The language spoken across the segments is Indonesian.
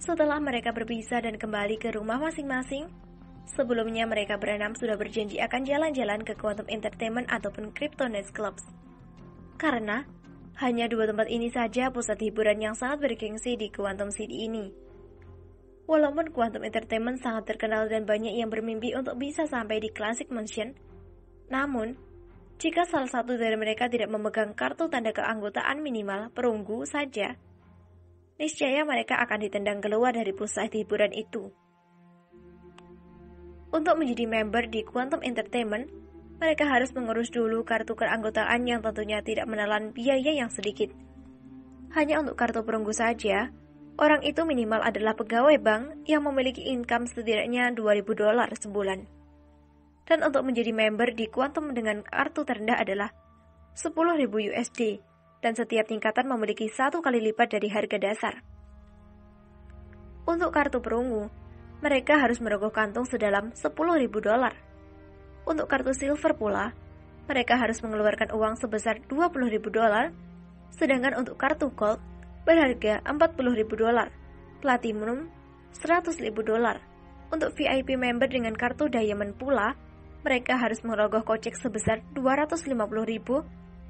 Setelah mereka berpisah dan kembali ke rumah masing-masing, sebelumnya mereka berenam sudah berjanji akan jalan-jalan ke Quantum Entertainment ataupun Kryptonite Clubs. Karena hanya dua tempat ini saja pusat hiburan yang sangat bergengsi di Quantum City ini. Walaupun Quantum Entertainment sangat terkenal dan banyak yang bermimpi untuk bisa sampai di Classic Mansion, namun, jika salah satu dari mereka tidak memegang kartu tanda keanggotaan minimal perunggu saja, niscaya mereka akan ditendang keluar dari pusat hiburan itu. Untuk menjadi member di Quantum Entertainment, mereka harus mengurus dulu kartu keanggotaan yang tentunya tidak menelan biaya yang sedikit. Hanya untuk kartu perunggu saja, orang itu minimal adalah pegawai bank yang memiliki income setidaknya $2.000 sebulan. Dan untuk menjadi member di Quantum dengan kartu terendah adalah $10.000 dan setiap tingkatan memiliki 1 kali lipat dari harga dasar. Untuk kartu perunggu, mereka harus merogoh kantung sedalam $10.000. Untuk kartu silver pula, mereka harus mengeluarkan uang sebesar $20.000, sedangkan untuk kartu gold berharga $40.000, platinum $100.000. Untuk VIP member dengan kartu diamond pula, mereka harus merogoh kocek sebesar $250.000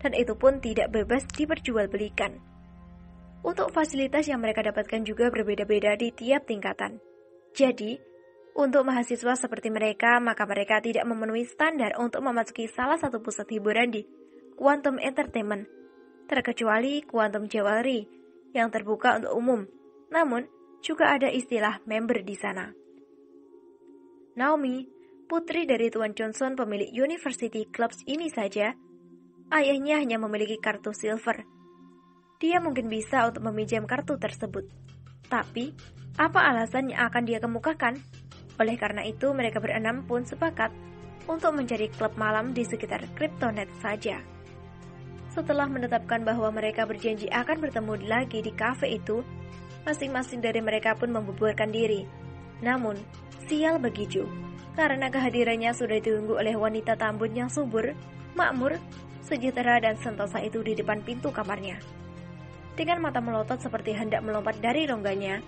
dan itu pun tidak bebas diperjualbelikan. Untuk fasilitas yang mereka dapatkan juga berbeda-beda di tiap tingkatan. Jadi, untuk mahasiswa seperti mereka, maka mereka tidak memenuhi standar untuk memasuki salah satu pusat hiburan di Quantum Entertainment, terkecuali Quantum Jewelry yang terbuka untuk umum. Namun, juga ada istilah member di sana. Naomi, putri dari Tuan Johnson pemilik University Clubs ini saja, ayahnya hanya memiliki kartu silver. Dia mungkin bisa untuk meminjam kartu tersebut. Tapi, apa alasan yang akan dia kemukakan? Oleh karena itu, mereka berenam pun sepakat untuk mencari klub malam di sekitar Kryptonite saja. Setelah menetapkan bahwa mereka berjanji akan bertemu lagi di kafe itu, masing-masing dari mereka pun membubarkan diri. Namun, sial bagi Joe, karena kehadirannya sudah ditunggu oleh wanita tambun yang subur, makmur, sejahtera dan sentosa itu di depan pintu kamarnya. Dengan mata melotot seperti hendak melompat dari rongganya,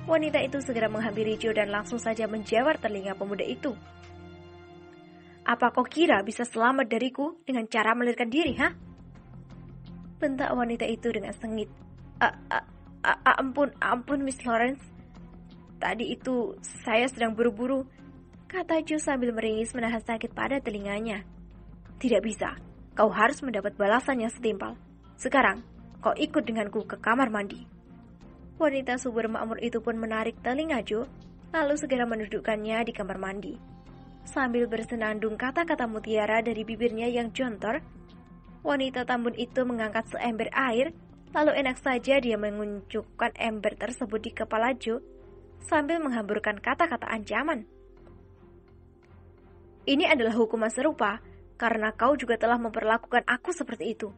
wanita itu segera menghampiri Joe dan langsung saja menjawar telinga pemuda itu. "Apa kau kira bisa selamat dariku dengan cara melarikan diri, ha?" bentak wanita itu dengan sengit. Ampun Miss Lawrence. Tadi itu saya sedang buru-buru," kata Joe sambil meringis menahan sakit pada telinganya. "Tidak bisa, kau harus mendapat balasan yang setimpal. Sekarang, kau ikut denganku ke kamar mandi." Wanita subur makmur itu pun menarik telinga Joe, lalu segera mendudukkannya di kamar mandi. Sambil bersenandung kata-kata mutiara dari bibirnya yang jontor, wanita tambun itu mengangkat seember air, lalu enak saja dia menguncupkan ember tersebut di kepala Joe, sambil menghamburkan kata-kata ancaman. "Ini adalah hukuman serupa, karena kau juga telah memperlakukan aku seperti itu.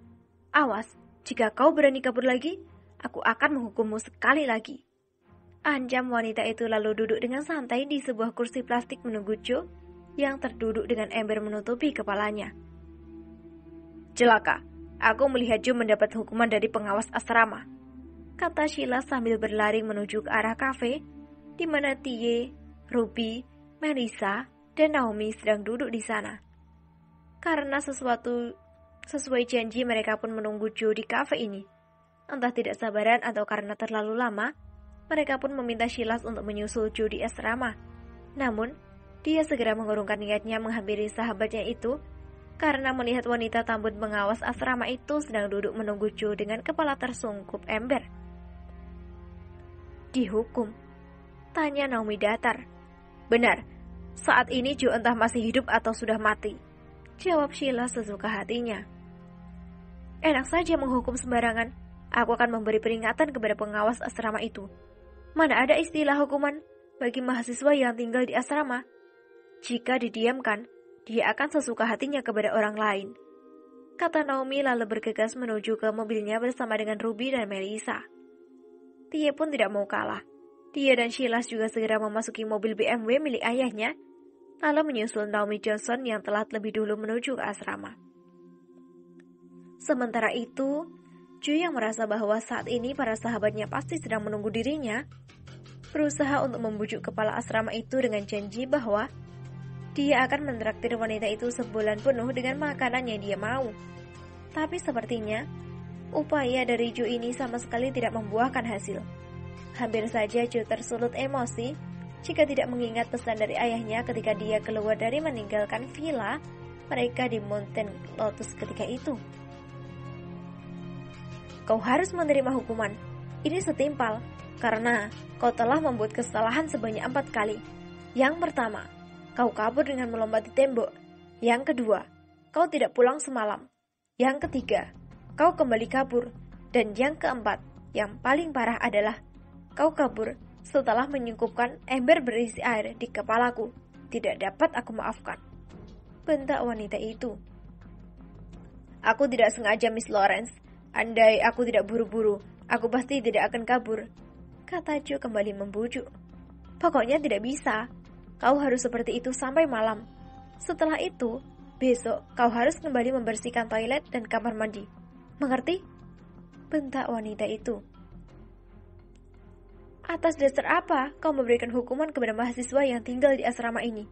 Awas, jika kau berani kabur lagi, aku akan menghukummu sekali lagi." Ancam wanita itu lalu duduk dengan santai di sebuah kursi plastik menunggu Joe yang terduduk dengan ember menutupi kepalanya. "Celaka, aku melihat Joe mendapat hukuman dari pengawas asrama," kata Sheila sambil berlari menuju ke arah kafe, di mana Tie, Ruby, Melissa, dan Naomi sedang duduk di sana. Karena sesuai janji mereka pun menunggu Joe di kafe ini. Entah tidak sabaran atau karena terlalu lama, mereka pun meminta Silas untuk menyusul Joe di asrama. Namun, dia segera mengurungkan niatnya menghampiri sahabatnya itu, karena melihat wanita tambun pengawas asrama itu sedang duduk menunggu Joe dengan kepala tersungkup ember. "Dihukum?" tanya Naomi datar. "Benar, saat ini Joe entah masih hidup atau sudah mati," jawab Sheila sesuka hatinya. "Enak saja menghukum sembarangan. Aku akan memberi peringatan kepada pengawas asrama itu. Mana ada istilah hukuman bagi mahasiswa yang tinggal di asrama. Jika didiamkan, dia akan sesuka hatinya kepada orang lain," kata Naomi lalu bergegas menuju ke mobilnya bersama dengan Ruby dan Melissa. Tie pun tidak mau kalah. Dia dan Silas juga segera memasuki mobil BMW milik ayahnya, lalu menyusul Naomi Johnson yang telah lebih dulu menuju ke asrama. Sementara itu, Joe yang merasa bahwa saat ini para sahabatnya pasti sedang menunggu dirinya, berusaha untuk membujuk kepala asrama itu dengan janji bahwa dia akan mentraktir wanita itu sebulan penuh dengan makanan yang dia mau. Tapi sepertinya, upaya dari Jo ini sama sekali tidak membuahkan hasil. Hampir saja Jo tersulut emosi jika tidak mengingat pesan dari ayahnya ketika dia keluar dari meninggalkan villa mereka di Mountain Lotus ketika itu. Kau harus menerima hukuman. Ini setimpal, karena kau telah membuat kesalahan sebanyak 4 kali. Yang pertama, kau kabur dengan melompati tembok. Yang kedua, kau tidak pulang semalam. Yang ketiga, kau kembali kabur. Dan yang keempat, yang paling parah adalah kau kabur setelah menyungkupkan ember berisi air di kepalaku. Tidak dapat aku maafkan, bentak wanita itu. Aku tidak sengaja, Miss Lawrence. Andai aku tidak buru-buru, aku pasti tidak akan kabur, kata Jo kembali membujuk. Pokoknya tidak bisa. Kau harus seperti itu sampai malam. Setelah itu, besok kau harus kembali membersihkan toilet dan kamar mandi. Mengerti? Bentak wanita itu. Atas dasar apa kau memberikan hukuman kepada mahasiswa yang tinggal di asrama ini?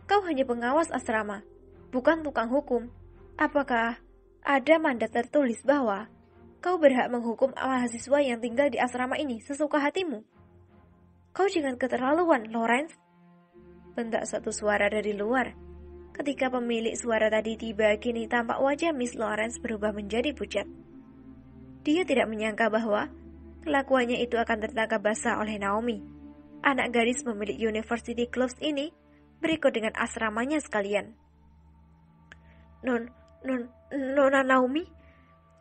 Kau hanya pengawas asrama, bukan tukang hukum. Apakah ada mandat tertulis bahwa kau berhak menghukum mahasiswa yang tinggal di asrama ini sesuka hatimu? Kau jangan keterlaluan, Lawrence, bentak satu suara dari luar. Ketika pemilik suara tadi tiba, kini tampak wajah Miss Lawrence berubah menjadi pucat. Dia tidak menyangka bahwa kelakuannya itu akan tertangkap basah oleh Naomi, anak gadis pemilik University Clubs ini, berikut dengan asramanya sekalian. Nona Naomi,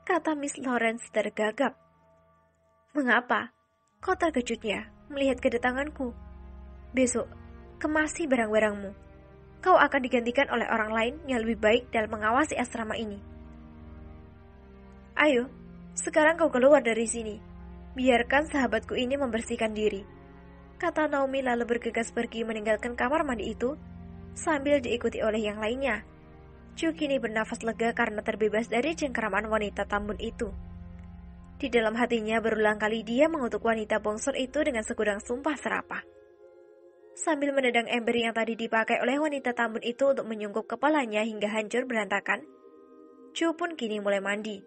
kata Miss Lawrence tergagap. Mengapa? Kau terkejutnya melihat kedatanganku. Besok, kemasi barang-barangmu. Kau akan digantikan oleh orang lain yang lebih baik dalam mengawasi asrama ini. Ayo, sekarang kau keluar dari sini. Biarkan sahabatku ini membersihkan diri, kata Naomi lalu bergegas pergi meninggalkan kamar mandi itu sambil diikuti oleh yang lainnya. Jo kini bernafas lega karena terbebas dari cengkeraman wanita tambun itu. Di dalam hatinya berulang kali dia mengutuk wanita bongsor itu dengan segudang sumpah serapah. Sambil menendang ember yang tadi dipakai oleh wanita tambun itu untuk menyungkup kepalanya hingga hancur berantakan, Jo pun kini mulai mandi.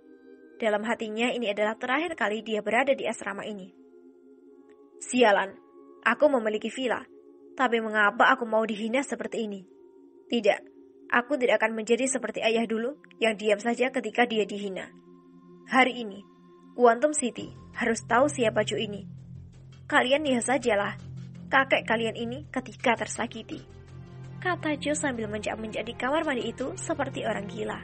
Dalam hatinya ini adalah terakhir kali dia berada di asrama ini. Sialan, aku memiliki villa, tapi mengapa aku mau dihina seperti ini? Tidak, aku tidak akan menjadi seperti ayah dulu yang diam saja ketika dia dihina. Hari ini, Quantum City harus tahu siapa Jo ini. Kalian lihat sajalah, kakek kalian ini ketika tersakiti, kata Jo sambil menjak-menjak di kamar mandi itu seperti orang gila.